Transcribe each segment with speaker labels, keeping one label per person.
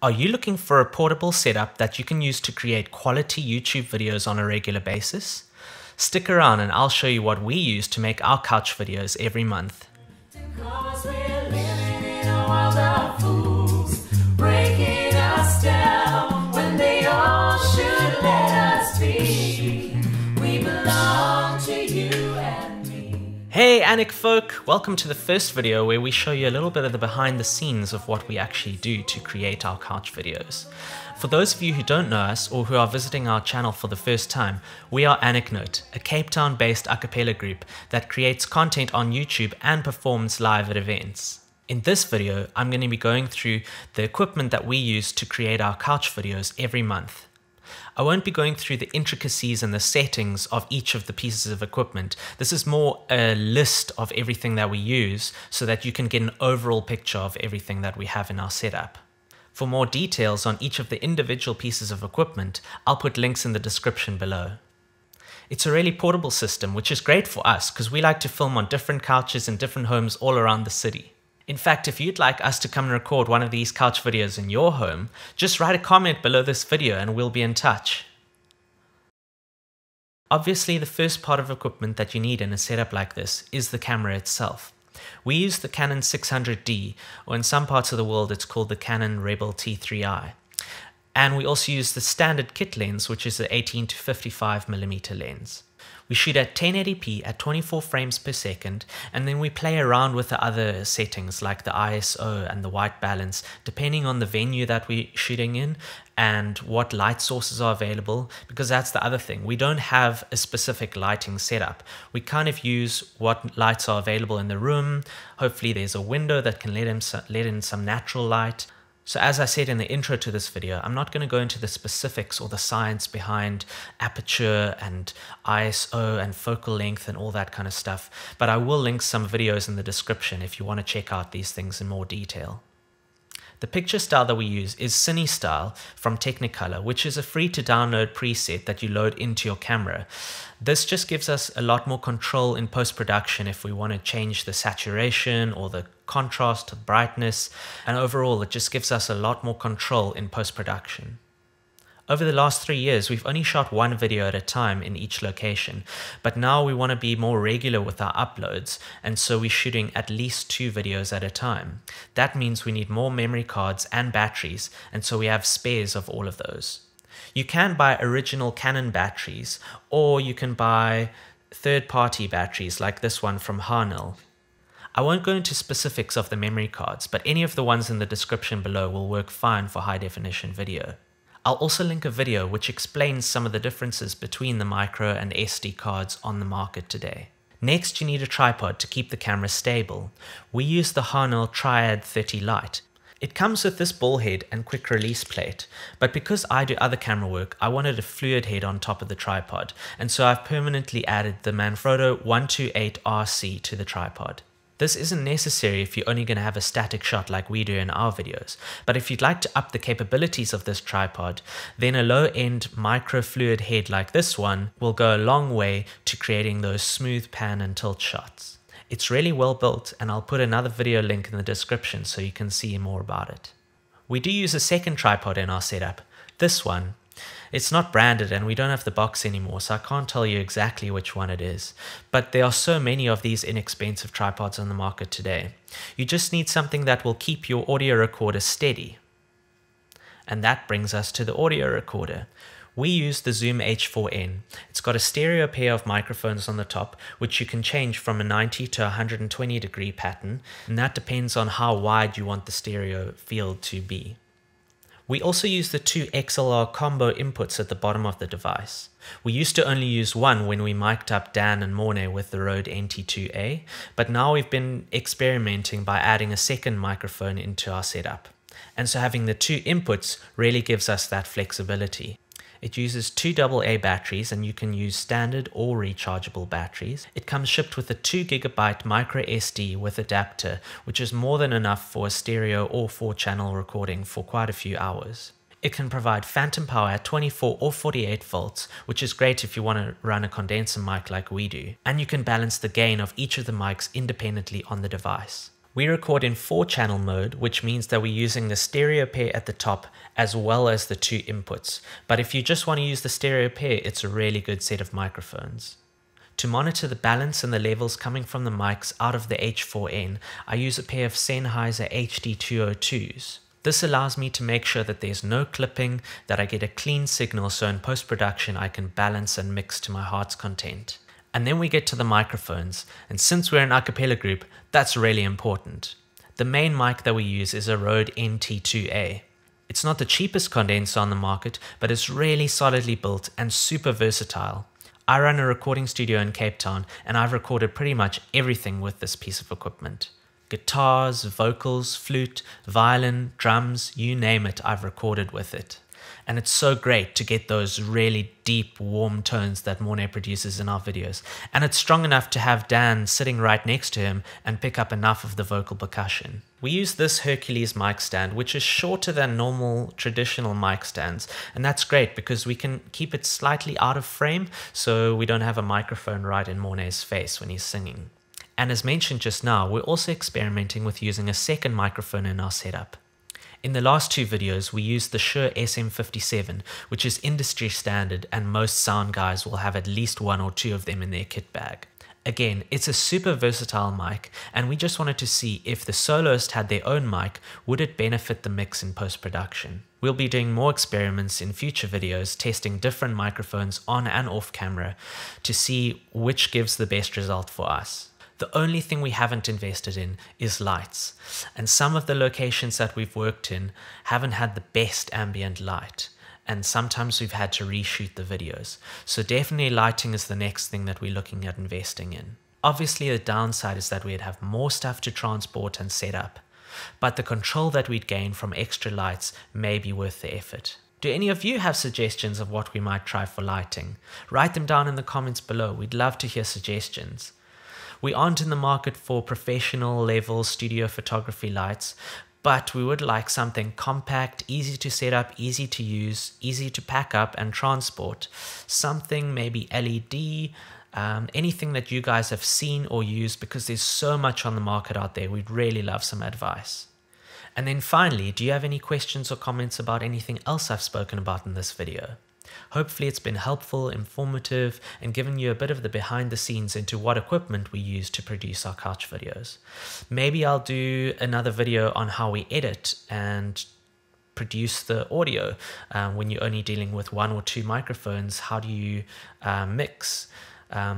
Speaker 1: Are you looking for a portable setup that you can use to create quality YouTube videos on a regular basis? Stick around and I'll show you what we use to make our couch videos every month. Hey Anec folk, welcome to the first video where we show you a little bit of the behind the scenes of what we actually do to create our couch videos. For those of you who don't know us or who are visiting our channel for the first time, we are AnecNote, a Cape Town based a cappella group that creates content on YouTube and performs live at events. In this video, I'm going to be going through the equipment that we use to create our couch videos every month. I won't be going through the intricacies and the settings of each of the pieces of equipment. This is more a list of everything that we use so that you can get an overall picture of everything that we have in our setup. For more details on each of the individual pieces of equipment, I'll put links in the description below. It's a really portable system, which is great for us because we like to film on different couches in different homes all around the city. In fact, if you'd like us to come and record one of these couch videos in your home, just write a comment below this video and we'll be in touch. Obviously, the first part of equipment that you need in a setup like this is the camera itself. We use the Canon 600D, or in some parts of the world it's called the Canon Rebel T3i. And we also use the standard kit lens, which is the 18 to 55mm lens. We shoot at 1080p at 24 frames per second, and then we play around with the other settings like the ISO and the white balance, depending on the venue that we're shooting in and what light sources are available, because that's the other thing. We don't have a specific lighting setup. We kind of use what lights are available in the room. Hopefully there's a window that can let in some natural light. So as I said in the intro to this video, I'm not going to go into the specifics or the science behind aperture and ISO and focal length and all that kind of stuff, but I will link some videos in the description if you want to check out these things in more detail. The picture style that we use is Cine Style from Technicolor, which is a free to download preset that you load into your camera. This just gives us a lot more control in post-production if we want to change the saturation or the contrast, the brightness, and overall it just gives us a lot more control in post-production. Over the last 3 years, we've only shot one video at a time in each location, but now we want to be more regular with our uploads, and so we're shooting at least 2 videos at a time. That means we need more memory cards and batteries, and so we have spares of all of those. You can buy original Canon batteries, or you can buy third-party batteries like this one from Harnell. I won't go into specifics of the memory cards, but any of the ones in the description below will work fine for high-definition video. I'll also link a video which explains some of the differences between the micro and SD cards on the market today. Next, you need a tripod to keep the camera stable. We use the Harnell Triad 30 Lite. It comes with this ball head and quick release plate, but because I do other camera work, I wanted a fluid head on top of the tripod, and so I've permanently added the Manfrotto 128RC to the tripod. This isn't necessary if you're only going to have a static shot like we do in our videos, but if you'd like to up the capabilities of this tripod, then a low-end micro fluid head like this one will go a long way to creating those smooth pan and tilt shots. It's really well built, and I'll put another video link in the description so you can see more about it. We do use a second tripod in our setup, this one. It's not branded and we don't have the box anymore, so I can't tell you exactly which one it is. But there are so many of these inexpensive tripods on the market today. You just need something that will keep your audio recorder steady. And that brings us to the audio recorder. We use the Zoom H4n. It's got a stereo pair of microphones on the top, which you can change from a 90 to 120 degree pattern, and that depends on how wide you want the stereo field to be. We also use the 2 XLR combo inputs at the bottom of the device. We used to only use one when we mic'd up Dan and Mornay with the Rode NT2A, but now we've been experimenting by adding a second microphone into our setup. And so having the 2 inputs really gives us that flexibility. It uses 2 AA batteries, and you can use standard or rechargeable batteries. It comes shipped with a 2GB micro SD with adapter, which is more than enough for a stereo or 4-channel recording for quite a few hours. It can provide phantom power at 24 or 48 volts, which is great if you want to run a condenser mic like we do. And you can balance the gain of each of the mics independently on the device. We record in 4-channel mode, which means that we're using the stereo pair at the top as well as the 2 inputs. But if you just want to use the stereo pair, it's a really good set of microphones. To monitor the balance and the levels coming from the mics out of the H4n, I use a pair of Sennheiser HD202s. This allows me to make sure that there's no clipping, that I get a clean signal so in post-production I can balance and mix to my heart's content. And then we get to the microphones, and since we're an a cappella group, that's really important. The main mic that we use is a Rode NT2A. It's not the cheapest condenser on the market, but it's really solidly built and super versatile. I run a recording studio in Cape Town, and I've recorded pretty much everything with this piece of equipment. Guitars, vocals, flute, violin, drums, you name it, I've recorded with it. And it's so great to get those really deep, warm tones that Mornay produces in our videos. And it's strong enough to have Dan sitting right next to him and pick up enough of the vocal percussion. We use this Hercules mic stand, which is shorter than normal traditional mic stands. And that's great because we can keep it slightly out of frame so we don't have a microphone right in Mornay's face when he's singing. And as mentioned just now, we're also experimenting with using a second microphone in our setup. In the last 2 videos, we used the Shure SM57, which is industry standard and most sound guys will have at least 1 or 2 of them in their kit bag. Again, it's a super versatile mic, and we just wanted to see if the soloist had their own mic, would it benefit the mix in post-production. We'll be doing more experiments in future videos, testing different microphones on and off camera to see which gives the best result for us. The only thing we haven't invested in is lights, and some of the locations that we've worked in haven't had the best ambient light, and sometimes we've had to reshoot the videos. So definitely lighting is the next thing that we're looking at investing in. Obviously the downside is that we'd have more stuff to transport and set up, but the control that we'd gain from extra lights may be worth the effort. Do any of you have suggestions of what we might try for lighting? Write them down in the comments below. We'd love to hear suggestions. We aren't in the market for professional level studio photography lights, but we would like something compact, easy to set up, easy to use, easy to pack up and transport. Something maybe LED, anything that you guys have seen or used, because there's so much on the market out there. We'd really love some advice. And then finally, do you have any questions or comments about anything else I've spoken about in this video? Hopefully it's been helpful, informative, and given you a bit of the behind the scenes into what equipment we use to produce our couch videos. Maybe I'll do another video on how we edit and produce the audio when you're only dealing with 1 or 2 microphones. How do you mix?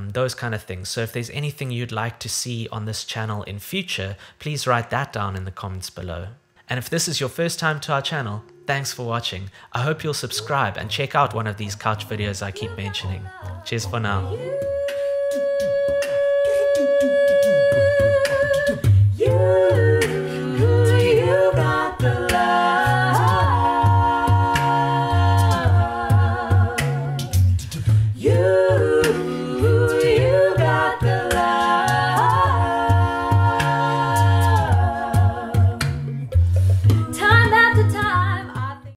Speaker 1: Those kind of things. So if there's anything you'd like to see on this channel in future, please write that down in the comments below. And if this is your first time to our channel, thanks for watching. I hope you'll subscribe and check out one of these couch videos I keep mentioning. Cheers for now.